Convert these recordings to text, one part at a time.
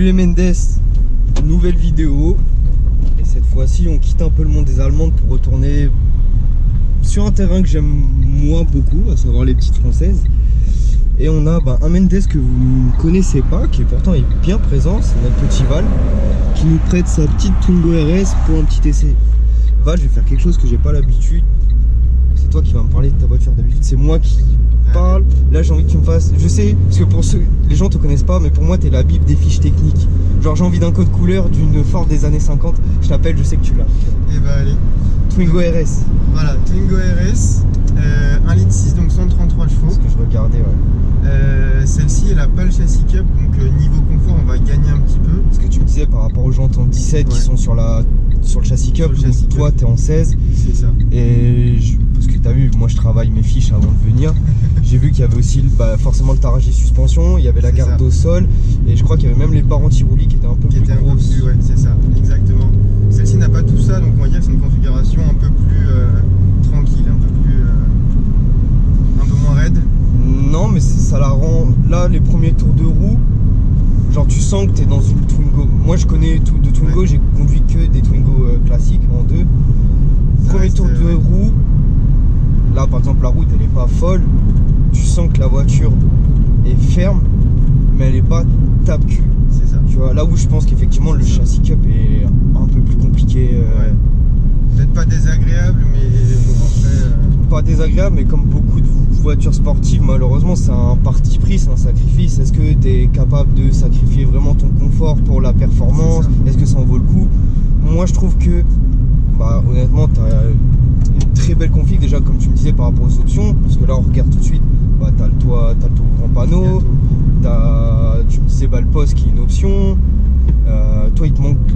Salut les Mendes, nouvelle vidéo. Et cette fois-ci, on quitte un peu le monde des Allemandes pour retourner sur un terrain que j'aime moi beaucoup, à savoir les petites françaises. Et on a un Mendes que vous ne connaissez pas, qui pourtant est bien présent, c'est notre petit Val, qui nous prête sa petite Twingo RS pour un petit essai. Val, je vais faire quelque chose que j'ai pas l'habitude. C'est toi qui vas me parler de ta voiture d'habitude, c'est moi qui parle. Là j'ai envie que tu me fasses, je sais, parce que pour ceux, les gens te connaissent pas, mais pour moi t'es la bible des fiches techniques. Genre j'ai envie d'un code couleur d'une Ford des années 50, je t'appelle, je sais que tu l'as. Et bah allez. Twingo RS. Voilà, Twingo RS, 1,6 litre, donc 133 chevaux. C'est ce que je regardais, ouais. Celle-ci elle a pas le châssis cup, donc niveau confort on va gagner un petit peu. Ce que tu me disais par rapport aux jantes en 17 qui sont sur le châssis cup, donc toi t'es en 16. C'est ça. Et parce que t'as vu, moi je travaille mes fiches avant de venir. J'ai vu qu'il y avait aussi forcément le tarage des suspensions, il y avait la garde au sol, et je crois qu'il y avait même les barres anti-roulis qui étaient un peu plus grosses. Ouais, c'est ça, exactement. Celle-ci n'a pas tout ça, donc on va dire que c'est une configuration un peu plus tranquille, un peu moins raide. Non, mais ça la rend. Là, les premiers tours de roue, genre tu sens que t'es dans une Twingo. Moi je connais tout de Twingo, ouais. J'ai conduit que des Twingo classiques en deux. Premier tour de roue, là par exemple la route elle est pas folle. Tu sens que la voiture est ferme, mais elle est pas tape-cul. C'est ça. Tu vois, là où je pense qu'effectivement le châssis cup est un peu plus compliqué. Ouais. Peut-être pas désagréable, mais bon, après. Pas désagréable, mais comme beaucoup de voitures sportives, malheureusement, c'est un parti pris, c'est un sacrifice. Est-ce que tu es capable de sacrifier vraiment ton confort pour la performance? Est-ce que ça en vaut le coup? Moi, je trouve que, honnêtement, tu as une très belle config, déjà, comme tu me disais, par rapport aux options. Parce que là, on regarde tout de suite, tu as le toit grand panneau, tu me disais le poste qui est une option. Toi,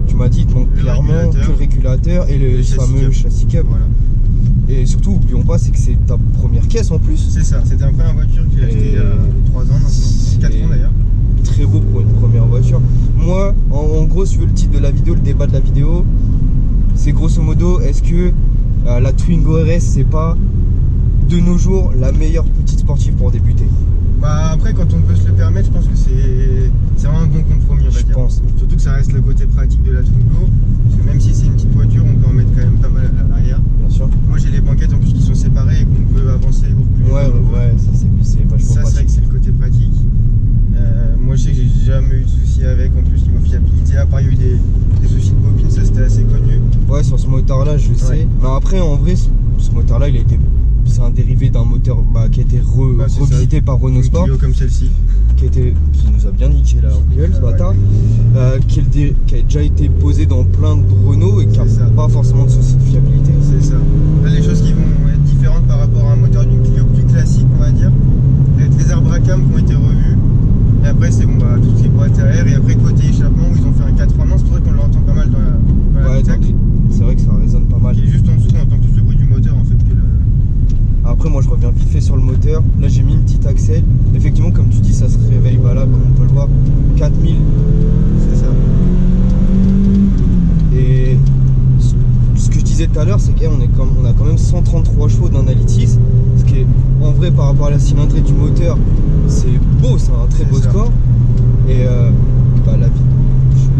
tu m'as dit, il te manque clairement que le régulateur et le fameux châssis cup. Voilà. Et surtout, oublions pas, c'est que c'est ta première caisse en plus. C'est ça, c'était la première voiture que j'ai achetée il y a 3 ans maintenant, 4 ans d'ailleurs. Très beau pour une première voiture. Moi, en gros, si tu veux le titre de la vidéo, le débat de la vidéo, c'est grosso modo, est-ce que la Twingo RS, c'est pas de nos jours la meilleure petite sportive pour débuter? Après, quand on peut se le permettre, je pense que c'est vraiment un bon compromis, on va dire. Pense. Surtout que ça reste le côté pratique de la Twingo, parce que même si c'est une petite voiture, on peut en mettre quand même pas mal à l'arrière. Bien sûr. Moi, j'ai les banquettes en plus qui sont séparées et qu'on peut avancer ou reculer. Ouais, ça c'est vachement pratique. Ça, c'est vrai que c'est le côté pratique. Moi, je sais que j'ai jamais eu de soucis avec. En plus, niveau fiabilité, à part il y a eu des soucis de bobine, ça c'était assez connu. Ouais, sur ce moteur-là, je sais. Mais après, en vrai, ce moteur-là, c'est un dérivé d'un moteur qui a été revisité par Renault Sport. Comme celle-ci. Qui nous a bien niqué la gueule, ce bâtard. Qui a déjà été posé dans plein de Renault et qui n'a pas forcément de soucis de fiabilité. C'est ça. Là, les choses qui vont être différentes par rapport à un moteur d'une Clio plus classique, on va dire. Les arbres à cam qui ont été revus. Et après, c'est bon, tout ce qui est boîte arrière. Et après, côté échappement, où ils ont fait un 4 en 1, c'est vrai qu'on l'entend pas mal dans la c'est vrai que ça résonne pas mal. Et juste en dessous, on entend plus le bruit du moteur en fait que le... Après, moi je reviens vite fait sur le moteur. Là, j'ai mis une petite axelle. Effectivement, comme tu dis, ça se réveille là, comme on peut le voir. 4000. C'est ça. Et ce que je disais tout à l'heure, c'est qu'on a quand même 133 chevaux d'un 1,6 litre. Ce qui est en vrai par rapport à la cylindrée du moteur, c'est beau, c'est un très beau score. Et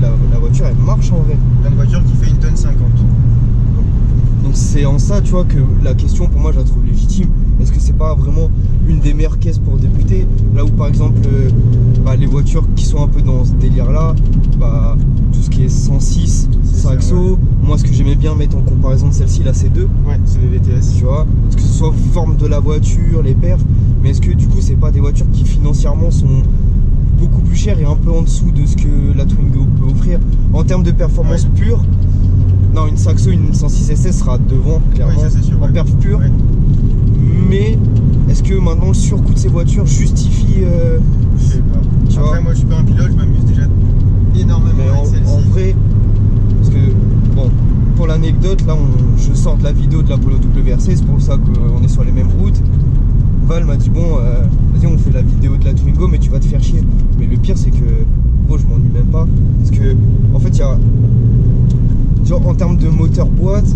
la voiture elle marche en vrai. Une voiture qui fait 1,50 tonne. Donc c'est en ça, tu vois, que la question pour moi je la trouve légitime. Est-ce que c'est pas vraiment une des meilleures caisses pour débuter? Là où par exemple les voitures qui sont un peu dans ce délire là, tout ce qui est 106, Saxo, moi ce que j'aimais bien mettre en comparaison de celle-ci, la C2. Ouais, c'est des VTS. Tu vois, est-ce que ce soit forme de la voiture, les perfs, mais est-ce que du coup c'est pas des voitures qui financièrement sont beaucoup plus chères et un peu en dessous de ce que la Twingo peut offrir en termes de performance pure? Non, une Saxo, une 106 SS sera devant, clairement, ça, sûr, en perf pure. Mais est-ce que maintenant le surcoût de ces voitures justifie Je sais pas. Après, moi je suis pas un pilote, je m'amuse déjà énormément avec celle-ci. En vrai, parce que, pour l'anecdote, là je sors de la vidéo de la Polo WRC, c'est pour ça qu'on est sur les mêmes routes. Val m'a dit, vas-y, on fait la vidéo de la Twingo, mais tu vas te faire chier. Mais le pire, c'est que, je m'ennuie même pas. Parce que, en fait, il y a. Genre en termes de moteur boîte,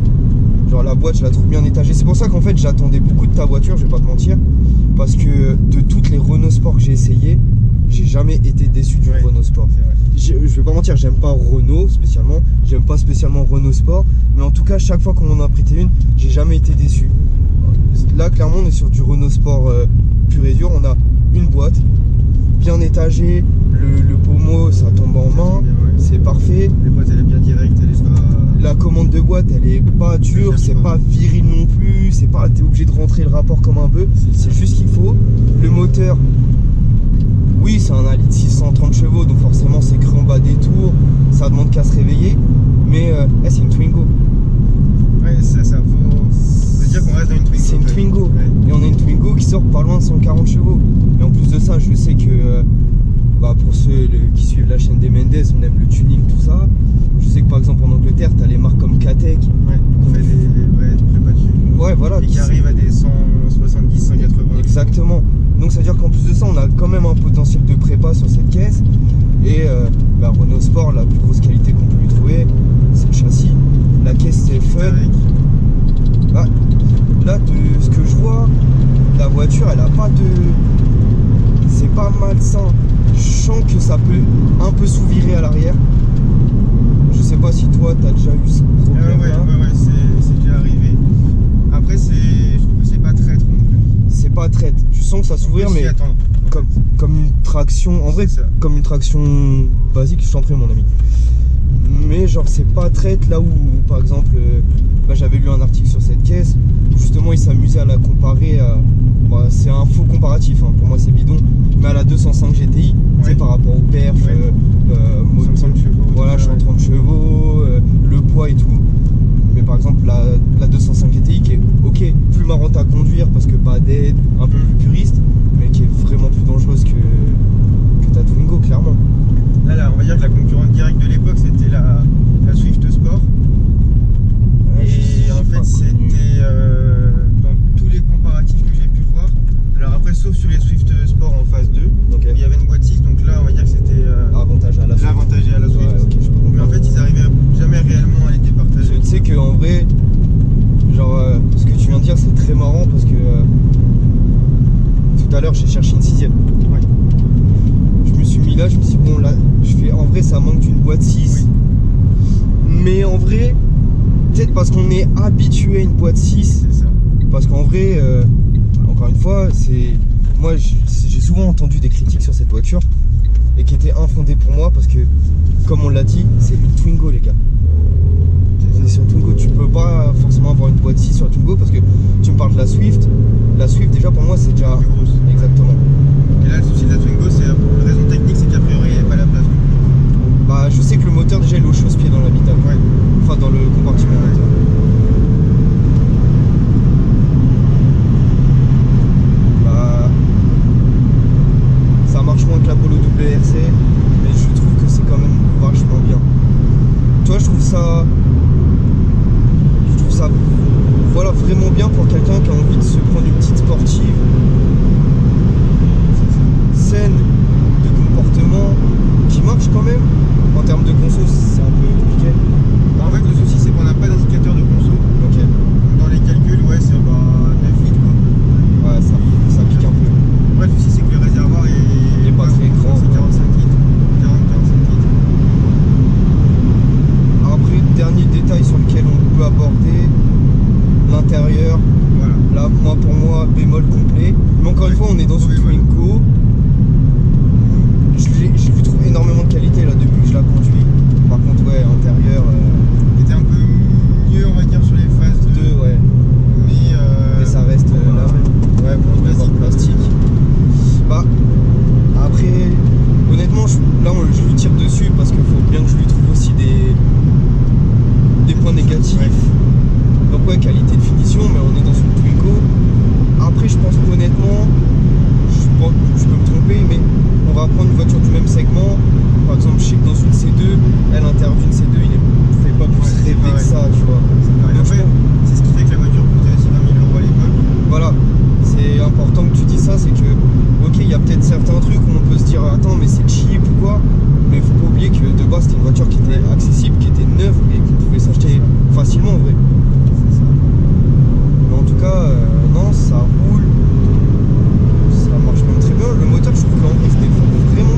genre la boîte je la trouve bien étagée. C'est pour ça qu'en fait j'attendais beaucoup de ta voiture, je vais pas te mentir. Parce que de toutes les Renault Sport que j'ai essayé, j'ai jamais été déçu du Renault Sport. Je vais pas mentir, j'aime pas Renault spécialement, j'aime pas spécialement Renault Sport, mais en tout cas chaque fois qu'on m'en a prêté une, j'ai jamais été déçu. Là clairement on est sur du Renault Sport pur et dur, on a une boîte bien étagée, le pommeau ça tombe en main, c'est parfait. Les boîtes elle est bien directe, elle est pas... La commande de boîte elle est pas dure, c'est pas viril non plus, c'est pas t'es obligé de rentrer le rapport comme un bœuf, c'est juste ce qu'il faut. Le moteur, oui c'est un 1 litre 630 chevaux donc forcément c'est cru en bas des tours, ça demande qu'à se réveiller, mais c'est une Twingo. Ouais ça faut dire qu'on reste dans une Twingo. C'est une Twingo, et on a une Twingo qui sort pas loin de 140 chevaux. Et en plus de ça je sais que pour ceux qui suivent la chaîne des Mendes, on aime le tuning tout ça. Je sais que par exemple en Angleterre t'as les marques comme Katech. Ouais, on fait des vrais prépas dessus. Ouais voilà. Et qui arrivent à des 170, 180. Exactement. Donc ça veut dire qu'en plus de ça on a quand même un potentiel de prépa sur cette caisse. Et Renault Sport, la plus grosse qualité qu'on peut lui trouver, c'est le châssis. La caisse c'est fun. Là de ce que je vois, la voiture elle a pas de... C'est pas malsain. Je sens que ça peut un peu sous-virer à l'arrière. Je sais pas si toi t'as déjà eu ce problème là. Ouais, c'est déjà arrivé. Après je trouve que c'est pas traître non plus. C'est pas traître. Je sens que ça s'ouvrir mais comme une traction. En vrai comme une traction basique, je t'en prie mon ami. Mais genre c'est pas traître là où par exemple j'avais lu un article sur cette caisse où justement il s'amusait à la comparer à... c'est un faux comparatif, hein. Pour moi c'est bidon, mais à la 205 GTI, par rapport au perf, 130 chevaux, voilà, 130 chevaux, le poids et tout. Mais par exemple la 205 GTI qui est ok, plus marrante à conduire parce que pas d'aide, un peu plus puriste, mais qui est vraiment plus dangereuse que ta Twingo clairement. Là, on va dire que la concurrente directe de l'époque c'était la Swift Sport. Et en fait c'était dans tous les comparatifs que j'ai pu voir. Alors après sauf sur les Swift Sport en phase 2, où il y avait une boîte 6, donc là on va dire que c'était avantagé à la Swift. Ouais, mais en fait ils arrivaient jamais réellement à les départager. Je sais que en vrai, genre ce que tu viens de dire c'est très marrant parce que tout à l'heure j'ai cherché une 6ème. Ouais. Je me suis mis là, je me suis dit bon là, je fais en vrai ça manque d'une boîte 6. Oui. Mais en vrai, peut-être parce qu'on est habitué à une boîte 6. C'est ça. Parce qu'en vrai, encore une fois, moi j'ai souvent entendu des critiques sur cette voiture et qui étaient infondées pour moi parce que, comme on l'a dit, c'est une Twingo les gars. On est sur une Twingo, tu peux pas forcément avoir une boîte 6 sur la Twingo parce que tu me parles de la Swift. La Swift déjà pour moi c'est déjà plus grosse. Exactement. Et là le souci de la Twingo, c'est la raison technique, c'est qu'a priori il n'y a pas la place. Je sais que le moteur déjà il est au chausse-pied dans l'habitacle. Ouais. Enfin dans le compartiment moteur. Ça marche moins que la Polo WRC, mais je trouve que c'est quand même vachement bien. Toi je trouve ça voilà, vraiment bien pour quelqu'un qui a envie de se prendre une petite sportive saine, de comportement, qui marche quand même. En termes de conso c'est un peu compliqué. En fait le souci c'est qu'on n'a pas d'indicateur de conso. Ok. Dans les calculs c'est 9 litres quoi. Ouais ça pique un peu. Ouais, le souci c'est que le réservoir il est pas très grand. C'est 45 litres. 40-45 litres. Après, dernier détail sur lequel on peut aborder, l'intérieur. Voilà. Là, pour moi, bémol complet. Mais encore une fois, on est dans une Twingo. Je lui trouve énormément de qualité là depuis que je la conduis. Par contre, intérieur. Était un peu mieux, on va dire, sur les phases 2. Ouais. Mais ça reste là. Ouais, pour le basique plastique. Après, honnêtement, je lui tire dessus parce qu'il faut bien que je lui trouve aussi des points négatifs. Donc qualité de finition, mais on est dans une Twingo. Après, je pense qu'honnêtement, je peux me tromper, mais on va prendre une voiture du même segment. Par exemple, je sais que dans une C2, l'intérieur d'une C2, il fait pas plus rêver que ça, tu vois. Après, c'est ce qui fait que la voiture coûtait aussi 20 000 € à l'époque. Voilà, c'est important que tu dis ça, c'est que, ok, il y a peut-être certains trucs où on peut se dire, attends, mais c'est cheap ou quoi, mais il faut pas oublier que de base, c'était une voiture qui était accessible, qui était neuve et qu'on pouvait s'acheter facilement en vrai. Mais en tout cas, non, ça roule, ça marche même très bien. Le moteur, je trouve qu'en vrai, il se défend vraiment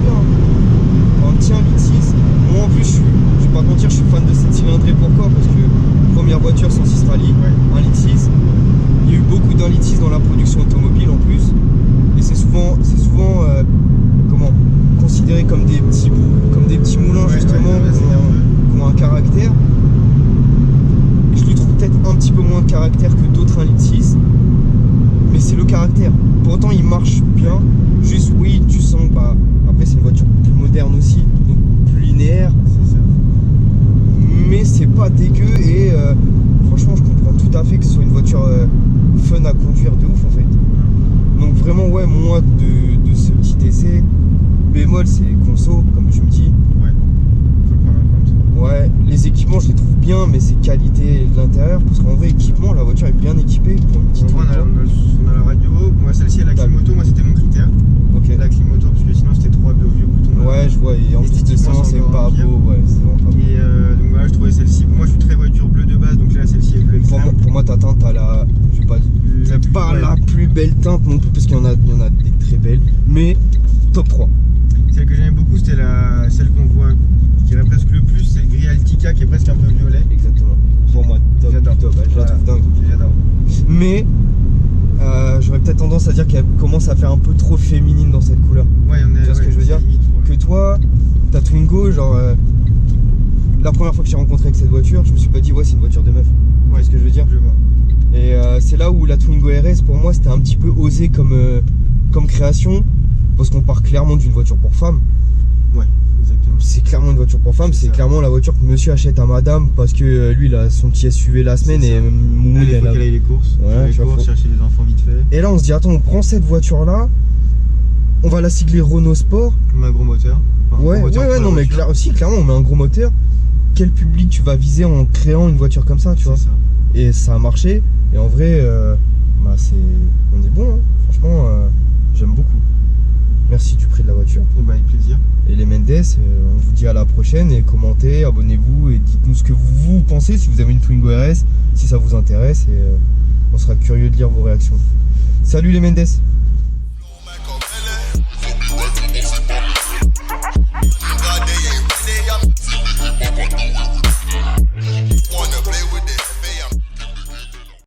caractère. Pourtant, il marche bien. Juste, oui, tu sens que bah, après, c'est une voiture plus moderne aussi, donc plus linéaire. C'est ça. Mais c'est pas dégueu et franchement, je comprends tout à fait que ce soit une voiture fun à conduire de ouf en fait. Donc, vraiment, ouais, moi, de ce petit essai, bémol, c'est conso, comme tu me dis. Ouais, faut le prendre en compte. Ouais, les équipements, je les trouve bien, mais c'est qualité de l'intérieur. Parce qu'en vrai, équipement, la voiture est bien équipée pour une petite En vrai, on a la radio. Moi, celle-ci, elle a la climoto. Moi, c'était mon critère. Ok. La climoto, parce que sinon, c'était trop vieux boutons. Ouais, je vois, et en plus de ça, c'est pas beau, ouais, c'est vraiment pas beau. Et donc voilà, je trouvais celle-ci. Moi, je suis très voiture bleue de base, donc là, celle-ci est bleue extrême. Pour moi, ta teinte, t'as la. Je sais pas, c'est pas la plus belle teinte non plus, parce qu'il y en a des très belles, mais top 3. Celle que j'aimais beaucoup, c'était celle qu'on voit, qui irait presque le plus, c'est le gris Altica qui est presque un peu violet. Exactement. Pour moi, top, J'adore. top, je la trouve dingue. J'adore. Mais j'aurais peut-être tendance à dire qu'elle commence à faire un peu trop féminine dans cette couleur. Ouais, on est. Tu vois ce que je veux dire? Limite, ouais. Que toi, ta Twingo, genre, la première fois que j'ai rencontré avec cette voiture, je me suis pas dit, ouais, c'est une voiture de meuf. Tu vois ce que je veux dire? Je vois. Et c'est là où la Twingo RS, pour moi, c'était un petit peu osé comme création, parce qu'on part clairement d'une voiture pour femme. Ouais, exactement. C'est clairement une voiture pour femme, c'est clairement la voiture que monsieur achète à madame, parce que lui, il a son petit SUV la semaine et Moumoun, Il faut qu'elle aille les courses. Ouais, les courses, chercher les enfants vite fait. Et là, on se dit, attends, on prend cette voiture-là, on va la sigler Renault Sport. On met un gros moteur. Enfin, Ouais, gros moteur ouais, non, mais clairement, on met un gros moteur. Quel public tu vas viser en créant une voiture comme ça, tu vois? C'est ça. Et ça a marché. Et en vrai, bah on est bon, hein. Franchement, j'aime beaucoup. Merci du prix de la voiture. Et bah, avec plaisir. Et les Mendes, on vous dit à la prochaine. Et commentez, abonnez-vous et dites-nous ce que vous pensez, si vous avez une Twingo RS, si ça vous intéresse. Et on sera curieux de lire vos réactions. Salut les Mendes!